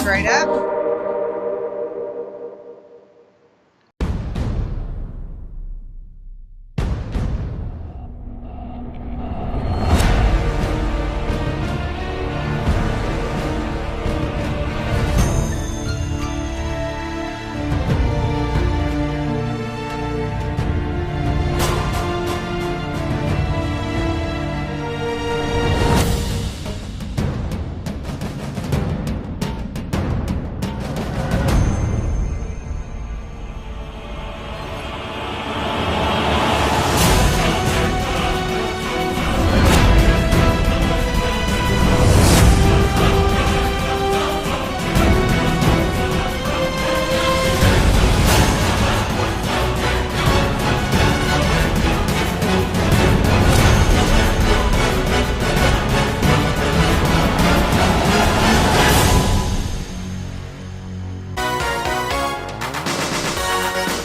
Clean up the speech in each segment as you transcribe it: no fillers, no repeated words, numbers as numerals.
Straight up.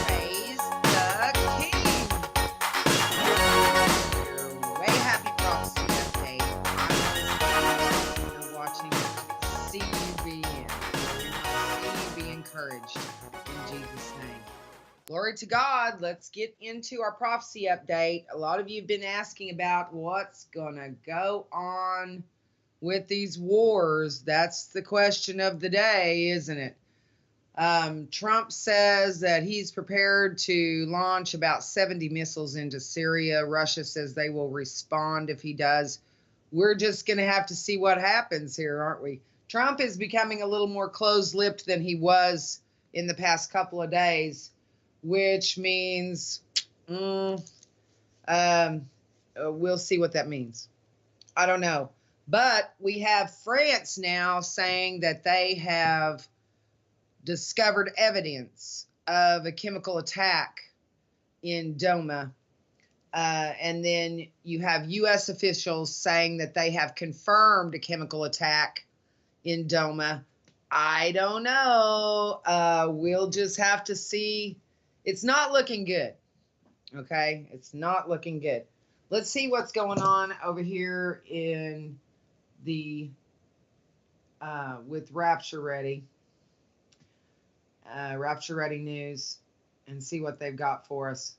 Praise the King. You're way happy prophecy update. I'm watching CUBN. See you be encouraged in Jesus' name. Glory to God. Let's get into our prophecy update. A lot of you have been asking about what's going to go on with these wars. That's the question of the day, isn't it? Trump says that he's prepared to launch about 70 missiles into Syria. Russia says they will respond if he does. We're just going to have to see what happens here, aren't we? Trump is becoming a little more closed-lipped than he was in the past couple of days, which means we'll see what that means. I don't know. But we have France now saying that they have discovered evidence of a chemical attack in Doma. And then you have U.S. officials saying that they have confirmed a chemical attack in Doma. I don't know. We'll just have to see. It's not looking good. Okay? It's not looking good. Let's see what's going on over here in the with Rapture Ready. Rapture Ready News, and see what they've got for us.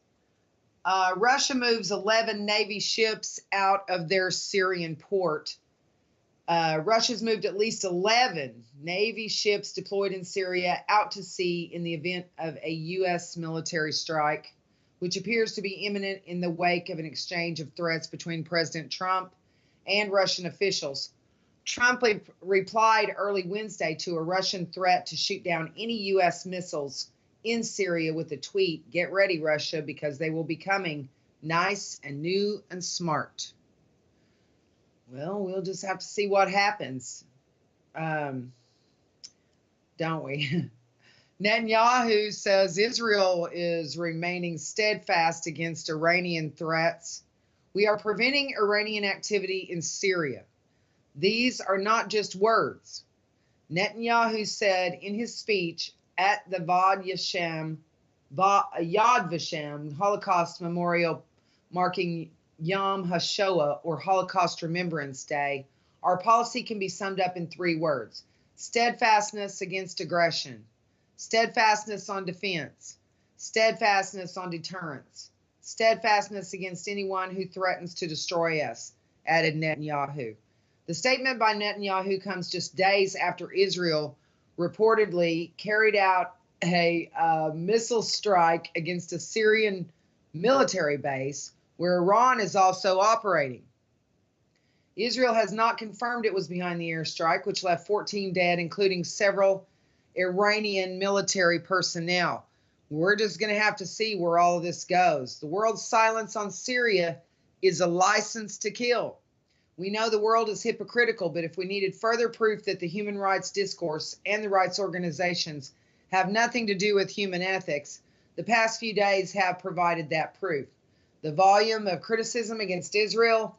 Russia moves 11 Navy ships out of their Syrian port. Russia's moved at least 11 Navy ships deployed in Syria out to sea in the event of a U.S. military strike, which appears to be imminent in the wake of an exchange of threats between President Trump and Russian officials. Trump replied early Wednesday to a Russian threat to shoot down any U.S. missiles in Syria with a tweet, "Get ready, Russia, because they will be coming nice and new and smart." Well, we'll just have to see what happens, don't we? Netanyahu says Israel is remaining steadfast against Iranian threats. "We are preventing Iranian activity in Syria. These are not just words," Netanyahu said in his speech at the Yad Vashem Holocaust Memorial marking Yom HaShoah, or Holocaust Remembrance Day. "Our policy can be summed up in 3 words: steadfastness against aggression, steadfastness on defense, steadfastness on deterrence, steadfastness against anyone who threatens to destroy us," added Netanyahu. The statement by Netanyahu comes just days after Israel reportedly carried out a missile strike against a Syrian military base where Iran is also operating. Israel has not confirmed it was behind the airstrike, which left 14 dead, including several Iranian military personnel. We're just going to have to see where all of this goes. The world's silence on Syria is a license to kill. We know the world is hypocritical, but if we needed further proof that the human rights discourse and the rights organizations have nothing to do with human ethics, the past few days have provided that proof. The volume of criticism against Israel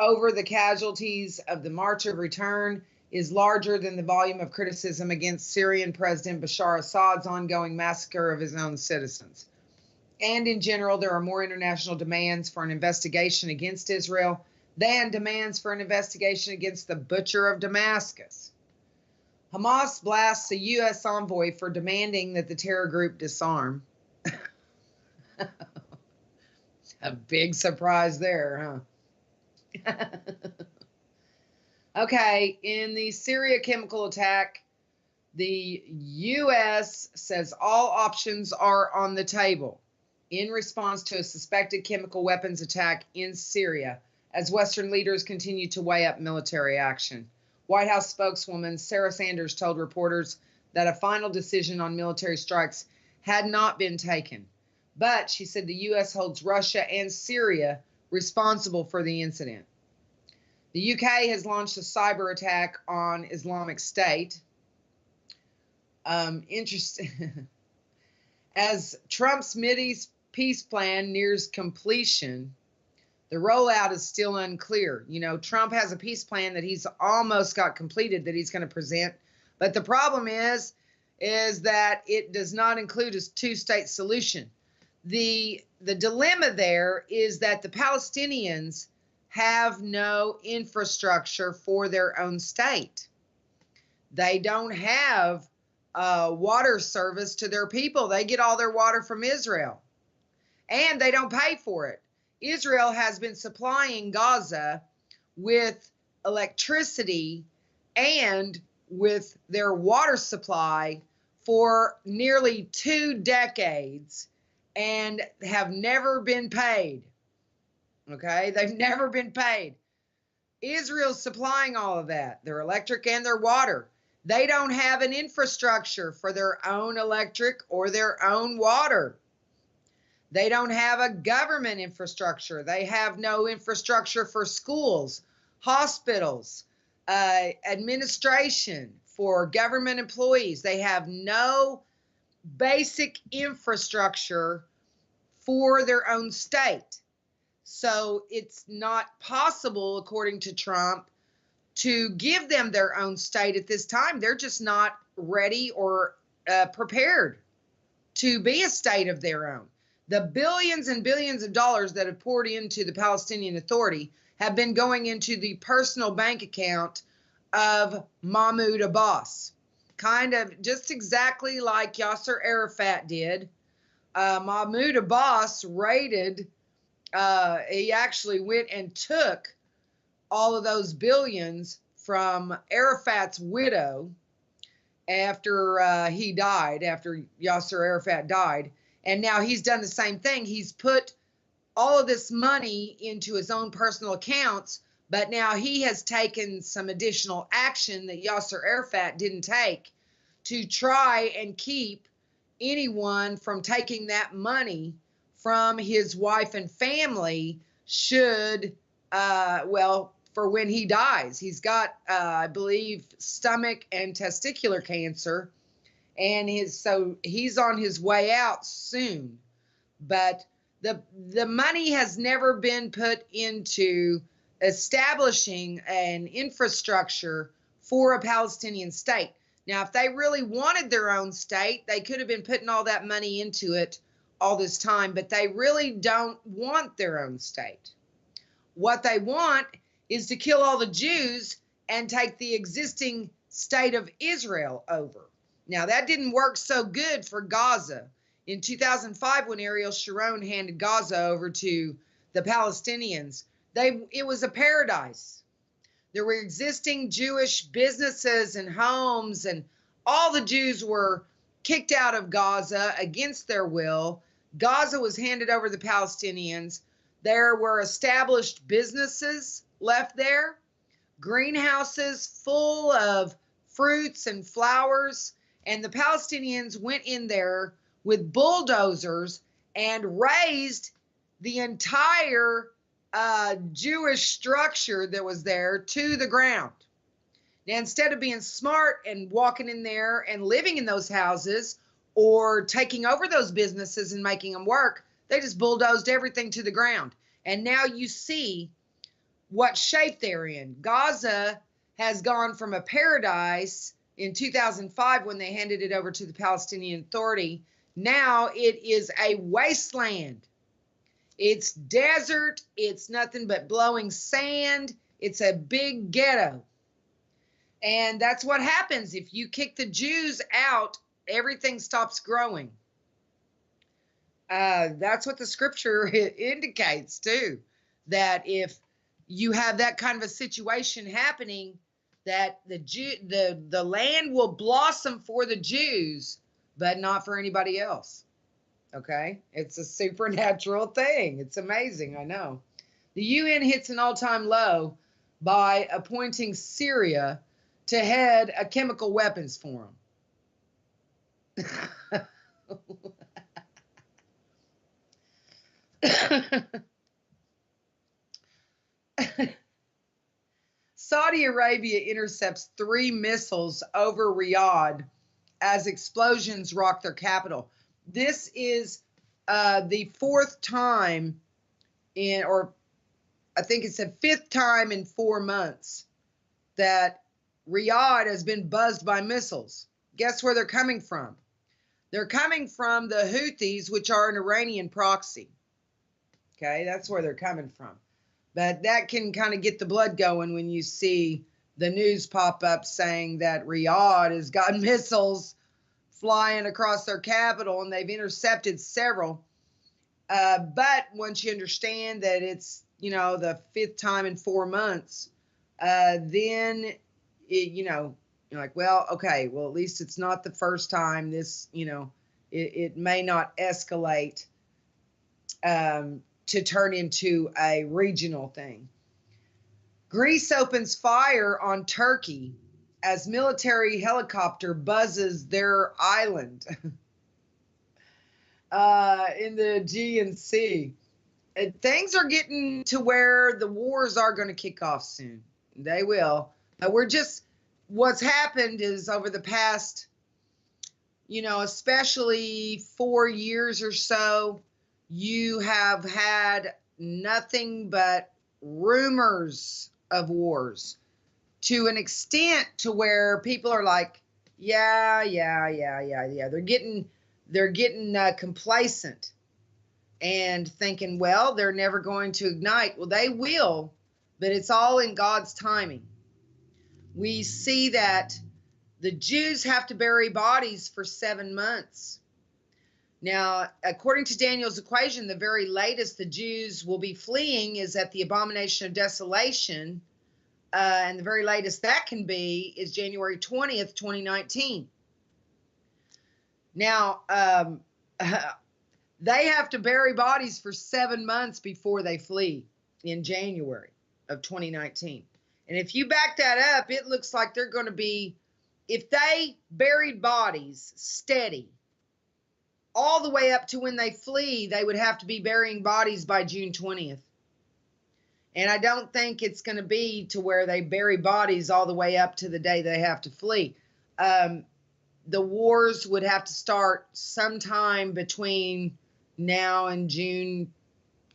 over the casualties of the March of Return is larger than the volume of criticism against Syrian President Bashar Assad's ongoing massacre of his own citizens. And in general, there are more international demands for an investigation against Israel than demands for an investigation against the butcher of Damascus. Hamas blasts a U.S. envoy for demanding that the terror group disarm. A big surprise there, huh? Okay, in the Syria chemical attack, the U.S. says all options are on the table in response to a suspected chemical weapons attack in Syria, as Western leaders continue to weigh up military action. White House spokeswoman Sarah Sanders told reporters that a final decision on military strikes had not been taken, but she said the U.S. holds Russia and Syria responsible for the incident. The UK has launched a cyber attack on Islamic State. Interesting. As Trump's Mideast peace plan nears completion, the rollout is still unclear. You know, Trump has a peace plan that he's almost got completed that he's going to present. But the problem is that it does not include a two-state solution. The dilemma there is that the Palestinians have no infrastructure for their own state. They don't have water service to their people. They get all their water from Israel, and they don't pay for it. Israel has been supplying Gaza with electricity and with their water supply for nearly 2 decades and have never been paid. Okay, they've never been paid. Israel's supplying all of that, their electric and their water. They don't have an infrastructure for their own electric or their own water. They don't have a government infrastructure. They have no infrastructure for schools, hospitals, administration for government employees. They have no basic infrastructure for their own state. So it's not possible, according to Trump, to give them their own state at this time. They're just not ready or prepared to be a state of their own. The billions and billions of dollars that have poured into the Palestinian Authority have been going into the personal bank account of Mahmoud Abbas, kind of just exactly like Yasser Arafat did. Mahmoud Abbas raided, he actually went and took all of those billions from Arafat's widow after he died, after Yasser Arafat died. And now he's done the same thing. He's put all of this money into his own personal accounts, but now he has taken some additional action that Yasser Arafat didn't take to try and keep anyone from taking that money from his wife and family should, for when he dies. He's got, I believe, stomach and testicular cancer. And so he's on his way out soon. But the money has never been put into establishing an infrastructure for a Palestinian state. Now, if they really wanted their own state, they could have been putting all that money into it all this time, but they really don't want their own state. What they want is to kill all the Jews and take the existing state of Israel over. Now, that didn't work so good for Gaza. In 2005, when Ariel Sharon handed Gaza over to the Palestinians, it was a paradise. There were existing Jewish businesses and homes, and all the Jews were kicked out of Gaza against their will. Gaza was handed over to the Palestinians. There were established businesses left there, greenhouses full of fruits and flowers. And the Palestinians went in there with bulldozers and razed the entire Jewish structure that was there to the ground. Now, instead of being smart and walking in there and living in those houses or taking over those businesses and making them work, they just bulldozed everything to the ground. And now you see what shape they're in. Gaza has gone from a paradise in 2005 when they handed it over to the Palestinian Authority Now it is a wasteland. It's desert. It's nothing but blowing sand. It's a big ghetto. And that's what happens. If you kick the Jews out, everything stops growing. That's what the scripture indicates too, that if you have that kind of a situation happening, that the land will blossom for the Jews, but not for anybody else. Okay, it's a supernatural thing. It's amazing. I know. The UN hits an all-time low by appointing Syria to head a chemical weapons forum. Saudi Arabia intercepts 3 missiles over Riyadh as explosions rock their capital. This is the 4th time or I think it's the 5th time in 4 months that Riyadh has been buzzed by missiles. Guess where they're coming from? They're coming from the Houthis, which are an Iranian proxy. Okay, that's where they're coming from. But that can kind of get the blood going when you see the news pop up saying that Riyadh has got missiles flying across their capital, and they've intercepted several. But once you understand that it's, the 5th time in 4 months, then, you're like, well, okay, well, at least it's not the first time this, it may not escalate to turn into a regional thing. Greece opens fire on Turkey as military helicopter buzzes their island in the Aegean Sea. And things are getting to where the wars are going to kick off soon. They will. What's happened is over the past, especially 4 years or so, you have had nothing but rumors of wars to an extent to where people are like, yeah. They're getting complacent and thinking, well, they're never going to ignite. Well, they will, but it's all in God's timing. We see that the Jews have to bury bodies for 7 months. Now, according to Daniel's equation, the very latest the Jews will be fleeing is at the abomination of desolation. And the very latest that can be is January 20th, 2019. Now, they have to bury bodies for 7 months before they flee in January of 2019. And if you back that up, it looks like they're going to be, if they buried bodies steady, all the way up to when they flee, they would have to be burying bodies by June 20th. And I don't think it's going to be to where they bury bodies all the way up to the day they have to flee. The wars would have to start sometime between now and June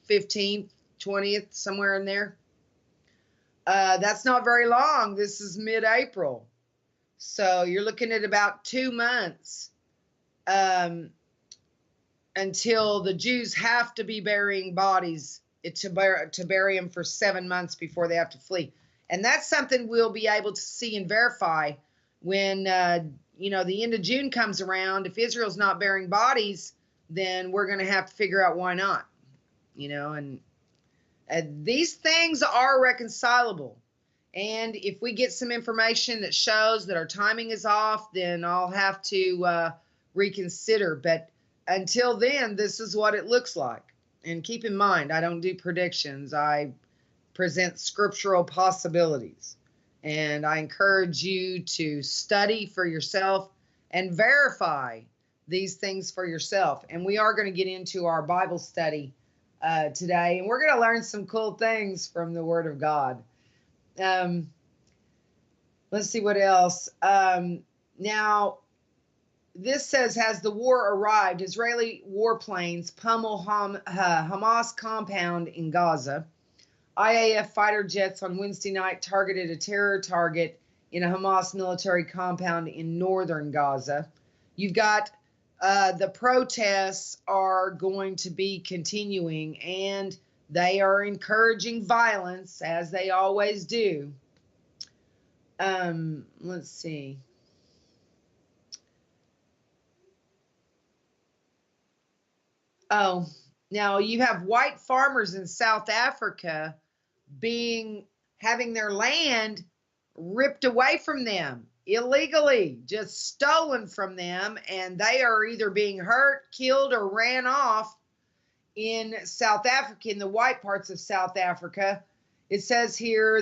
15th, 20th, somewhere in there. That's not very long. This is mid-April. So you're looking at about 2 months until the Jews have to be burying bodies to bury them for 7 months before they have to flee. And that's something we'll be able to see and verify when, the end of June comes around. If Israel's not burying bodies, then we're going to have to figure out why not, and these things are reconcilable. And if we get some information that shows that our timing is off, then I'll have to reconsider. But until then, this is what it looks like. And keep in mind, I don't do predictions. I present scriptural possibilities. And I encourage you to study for yourself and verify these things for yourself. And we are going to get into our Bible study today, and we're going to learn some cool things from the Word of God. Let's see what else. Now, this says, has the war arrived? Israeli warplanes pummel Hamas compound in Gaza. IAF fighter jets on Wednesday night targeted a terror target in a Hamas military compound in northern Gaza. You've got The protests are going to be continuing, and they are encouraging violence, as they always do. Let's see. Oh, now you have white farmers in South Africa having their land ripped away from them illegally, just stolen from them, and they are either being hurt, killed, or ran off in South Africa, in the white parts of South Africa. It says here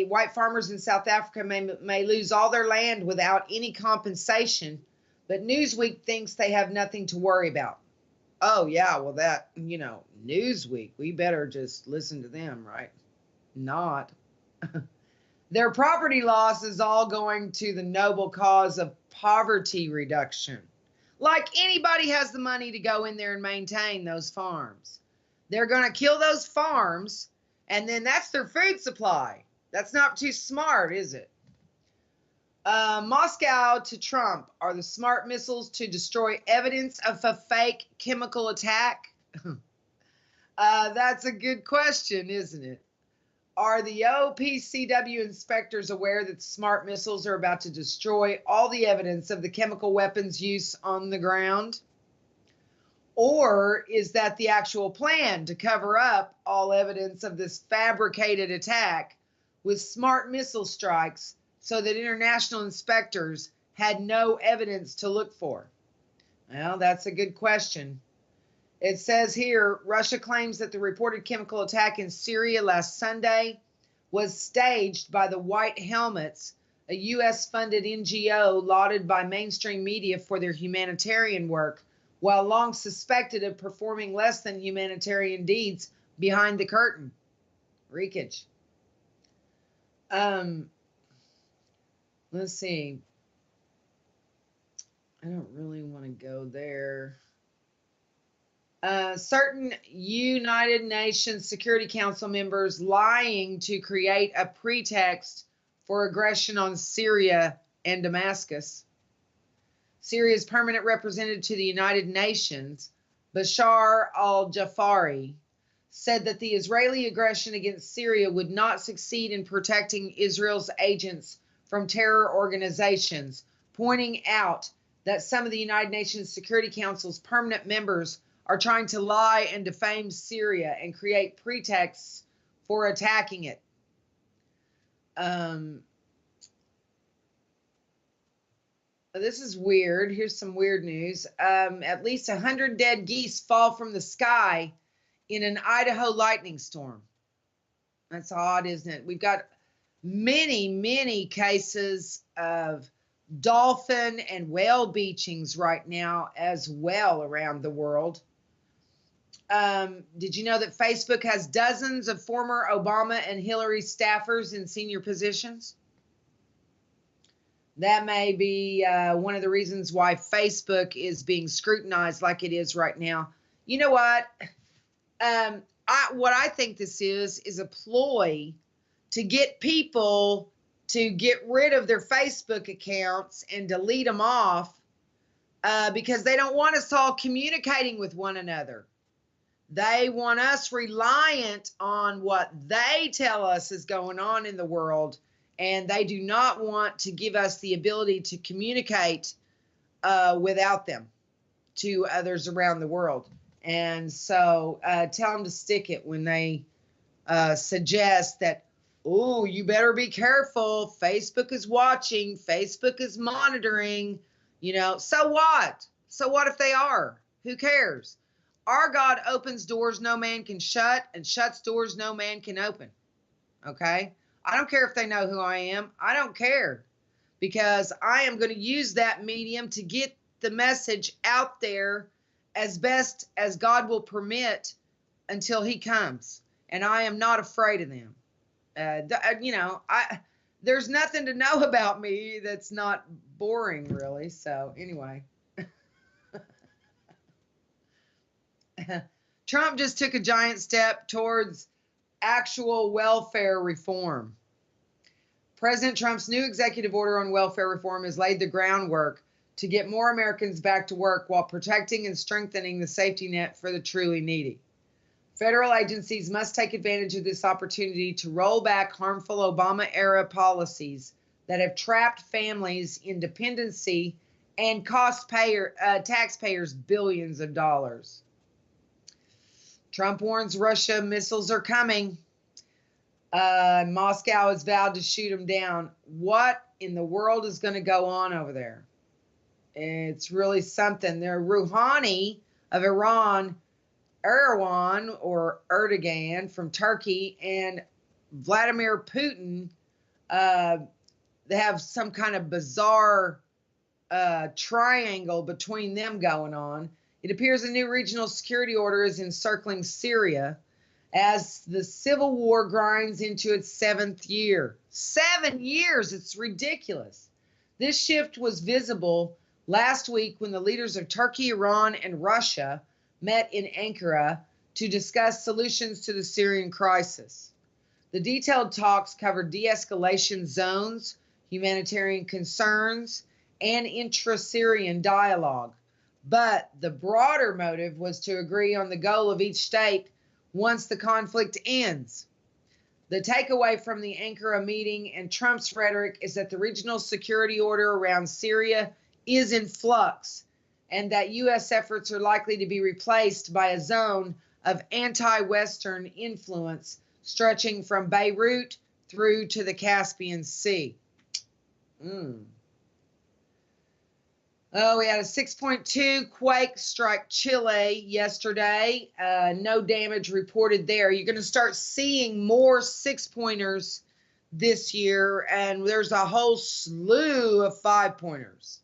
white farmers in South Africa may lose all their land without any compensation, but Newsweek thinks they have nothing to worry about. Oh, yeah, well, Newsweek, we better just listen to them, right? Not. Their property loss is all going to the noble cause of poverty reduction. Like anybody has the money to go in there and maintain those farms. They're going to kill those farms, and then that's their food supply. That's not too smart, is it? Moscow to Trump. Are the smart missiles to destroy evidence of a fake chemical attack? That's a good question, isn't it? Are the OPCW inspectors aware that smart missiles are about to destroy all the evidence of the chemical weapons use on the ground? Or is that the actual plan to cover up all evidence of this fabricated attack with smart missile strikes so that international inspectors had no evidence to look for? Well, that's a good question. It says here, Russia claims that the reported chemical attack in Syria last Sunday was staged by the White Helmets, a U.S.-funded NGO lauded by mainstream media for their humanitarian work, while long suspected of performing less than humanitarian deeds behind the curtain. Wreakage. Let's see. I don't really want to go there. Certain United Nations Security Council members lying to create a pretext for aggression on Syria and Damascus. Syria's permanent representative to the United Nations, Bashar al-Jafari, said that the Israeli aggression against Syria would not succeed in protecting Israel's agents from terror organizations, pointing out that some of the United Nations Security Council's permanent members are trying to lie and defame Syria and create pretexts for attacking it. This is weird. Here's some weird news. At least 100 dead geese fall from the sky in an Idaho lightning storm. That's odd, isn't it? We've got many, many cases of dolphin and whale beachings right now as well around the world. Did you know that Facebook has dozens of former Obama and Hillary staffers in senior positions? That may be one of the reasons why Facebook is being scrutinized like it is right now. You know what? What I think this is a ploy to get people to get rid of their Facebook accounts and delete them off because they don't want us all communicating with one another. They want us reliant on what they tell us is going on in the world, and they do not want to give us the ability to communicate without them to others around the world. And so tell them to stick it when they suggest that, oh, you better be careful. Facebook is watching. Facebook is monitoring. So what? So what if they are? Who cares? Our God opens doors no man can shut and shuts doors no man can open. Okay? I don't care if they know who I am. I don't care, because I am going to use that medium to get the message out there as best as God will permit until he comes. And I am not afraid of them. There's nothing to know about me that's not boring, really. So anyway. Trump just took a giant step towards actual welfare reform. President Trump's new executive order on welfare reform has laid the groundwork to get more Americans back to work while protecting and strengthening the safety net for the truly needy. Federal agencies must take advantage of this opportunity to roll back harmful Obama-era policies that have trapped families in dependency and cost taxpayers billions of dollars. Trump warns Russia missiles are coming. Moscow has vowed to shoot them down. What in the world is going to go on over there? It's really something. They're Rouhani of Iran, Erdogan or Erdogan from Turkey, and Vladimir Putin. They have some kind of bizarre triangle between them going on. It appears a new regional security order is encircling Syria as the civil war grinds into its 7th year. 7 years! It's ridiculous. This shift was visible last week when the leaders of Turkey, Iran, and Russia met in Ankara to discuss solutions to the Syrian crisis. The detailed talks covered de-escalation zones, humanitarian concerns, and intra-Syrian dialogue. But the broader motive was to agree on the goal of each state once the conflict ends. The takeaway from the Ankara meeting and Trump's rhetoric is that the regional security order around Syria is in flux, and that U.S. efforts are likely to be replaced by a zone of anti-Western influence stretching from Beirut through to the Caspian Sea. Oh, we had a 6.2 quake strike Chile yesterday. No damage reported there. You're going to start seeing more 6-pointers this year, and there's a whole slew of 5-pointers.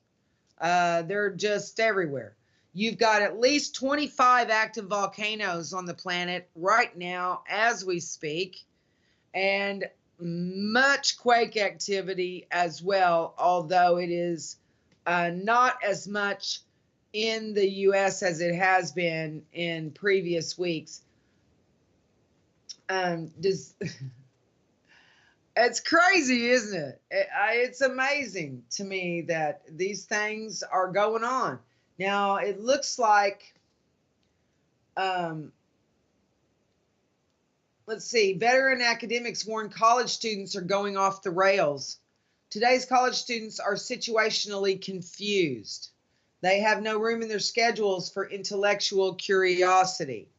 They're just everywhere. You've got at least 25 active volcanoes on the planet right now as we speak, and much quake activity as well, although it is not as much in the U.S. as it has been in previous weeks. It's crazy, isn't it? It's amazing to me that these things are going on. Now, it looks like, let's see, veteran academics warn college students are going off the rails. Today's college students are situationally confused. They have no room in their schedules for intellectual curiosity,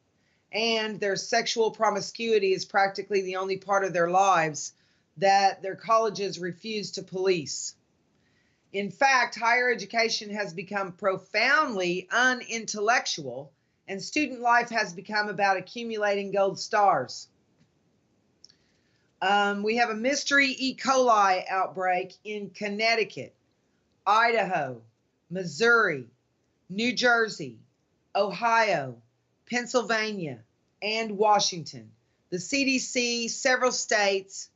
and their sexual promiscuity is practically the only part of their lives that their colleges refuse to police. In fact, higher education has become profoundly unintellectual, and student life has become about accumulating gold stars. We have a mystery E. coli outbreak in Connecticut, Idaho, Missouri, New Jersey, Ohio, Pennsylvania, and Washington. The CDC, several states,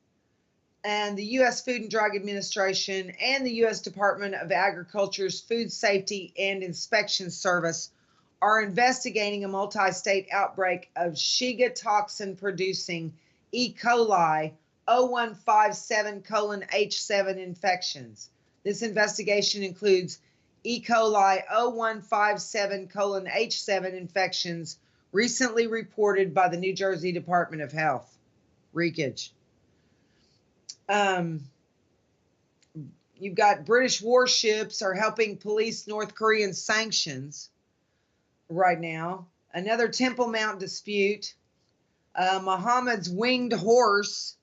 and the U.S. Food and Drug Administration and the U.S. Department of Agriculture's Food Safety and Inspection Service are investigating a multi-state outbreak of Shiga toxin-producing E. coli 0157:H7 infections. This investigation includes E. coli 0157:H7 infections recently reported by the New Jersey Department of Health. Wreakage. You've got British warships are helping police North Korean sanctions right now. Another Temple Mount dispute. Muhammad's winged horse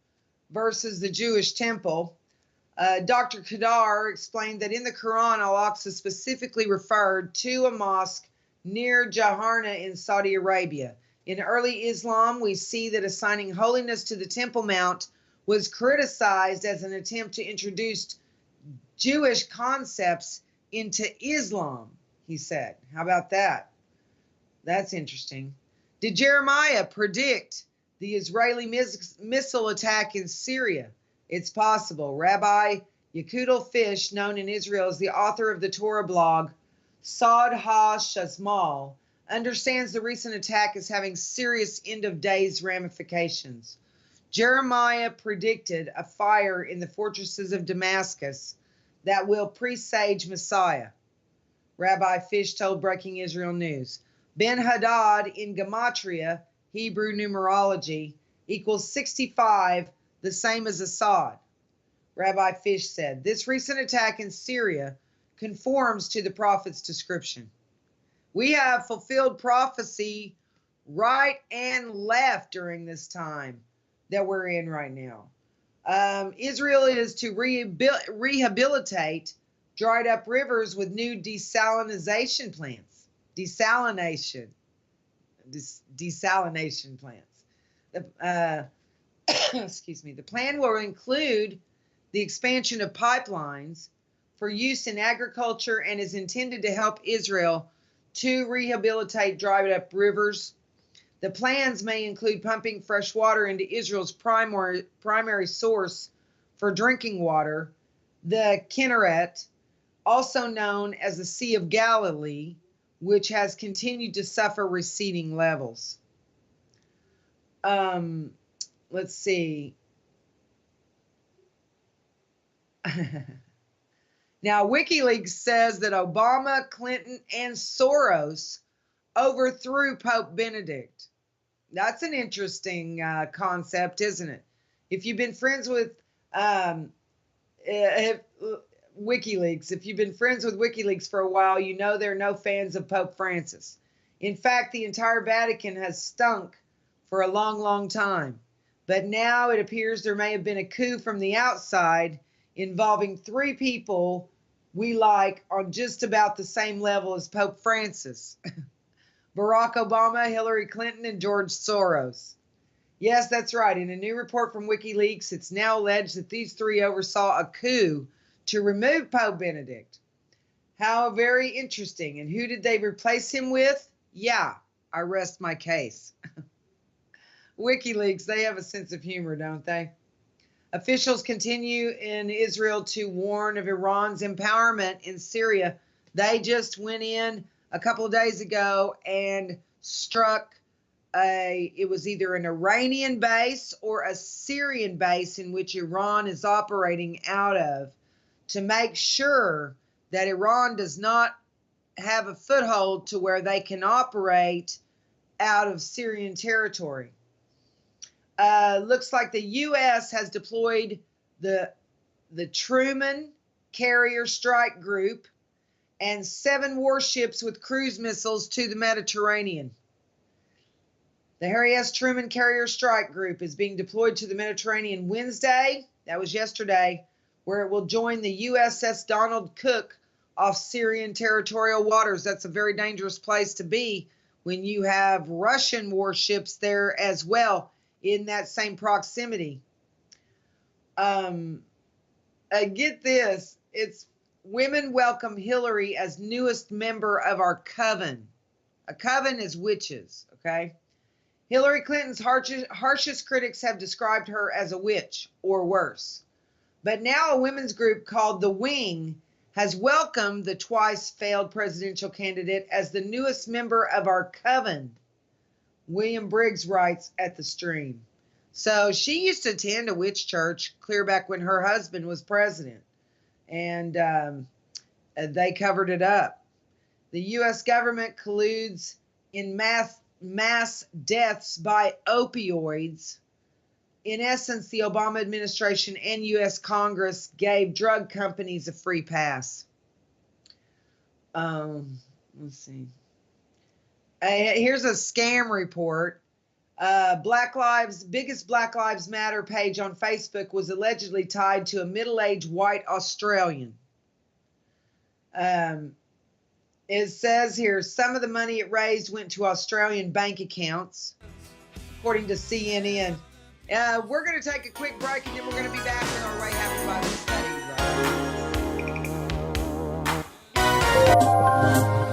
versus the Jewish temple. Dr. Kadar explained that in the Quran, Al-Aqsa specifically referred to a mosque near Jaharna in Saudi Arabia. In early Islam, we see that assigning holiness to the Temple Mount was criticized as an attempt to introduce Jewish concepts into Islam, he said. How about that? That's interesting. Did Jeremiah predict the Israeli missile attack in Syria? It's possible. Rabbi Yekudel Fish, known in Israel as the author of the Torah blog, Sod HaShazmal, understands the recent attack as having serious end-of-days ramifications. Jeremiah predicted a fire in the fortresses of Damascus that will presage Messiah. Rabbi Fish told Breaking Israel News. Ben-Hadad in Gematria, Hebrew numerology, equals 65, the same as Assad. Rabbi Fish said, this recent attack in Syria conforms to the prophet's description. We have fulfilled prophecy right and left during this time that we're in right now. Israel is to rehabilitate dried up rivers with new desalination plants. Desalination plants. Excuse me. The plan will include the expansion of pipelines for use in agriculture and is intended to help Israel to rehabilitate dried up rivers. The plans may include pumping fresh water into Israel's primary source for drinking water, the Kinneret, also known as the Sea of Galilee, which has continued to suffer receding levels. Let's see. Now, WikiLeaks says that Obama, Clinton, and Soros overthrew Pope Benedict. That's an interesting concept, isn't it? If you've been friends with WikiLeaks, if you've been friends with WikiLeaks for a while, you know they're no fans of Pope Francis. In fact, the entire Vatican has stunk for a long, long time. But now it appears there may have been a coup from the outside involving 3 people we like on just about the same level as Pope Francis. Barack Obama, Hillary Clinton, and George Soros. Yes, that's right. In a new report from WikiLeaks, it's now alleged that these 3 oversaw a coup to remove Pope Benedict. How very interesting. And who did they replace him with? Yeah, I rest my case. WikiLeaks, they have a sense of humor, don't they? Officials continue in Israel to warn of Iran's empowerment in Syria. They just went in a couple of days ago and struck it was either an Iranian base or a Syrian base in which Iran is operating out of to make sure that Iran does not have a foothold to where they can operate out of Syrian territory. Looks like the U.S. has deployed the Truman Carrier Strike Group and 7 warships with cruise missiles to the Mediterranean. The Harry S. Truman Carrier Strike Group is being deployed to the Mediterranean Wednesday, that was yesterday, where it will join the USS Donald Cook off Syrian territorial waters. That's a very dangerous place to be when you have Russian warships there as well in that same proximity. Get this, it's women welcome Hillary as newest member of our coven. A coven is witches, okay? Hillary Clinton's harshest critics have described her as a witch or worse. But now a women's group called The Wing has welcomed the twice failed presidential candidate as the newest member of our coven. William Briggs writes at the stream. So she used to attend a witch church clear back when her husband was president. And they covered it up. The U.S. government colludes in mass deaths by opioids. In essence, the Obama administration and U.S. Congress gave drug companies a free pass. Let's see. Here's a scam report. Biggest Black Lives Matter page on Facebook was allegedly tied to a middle-aged white Australian. It says here, some of the money it raised went to Australian bank accounts, according to CNN. We're going to take a quick break, and then we're going to be back in our Way Happy Bible study. Right?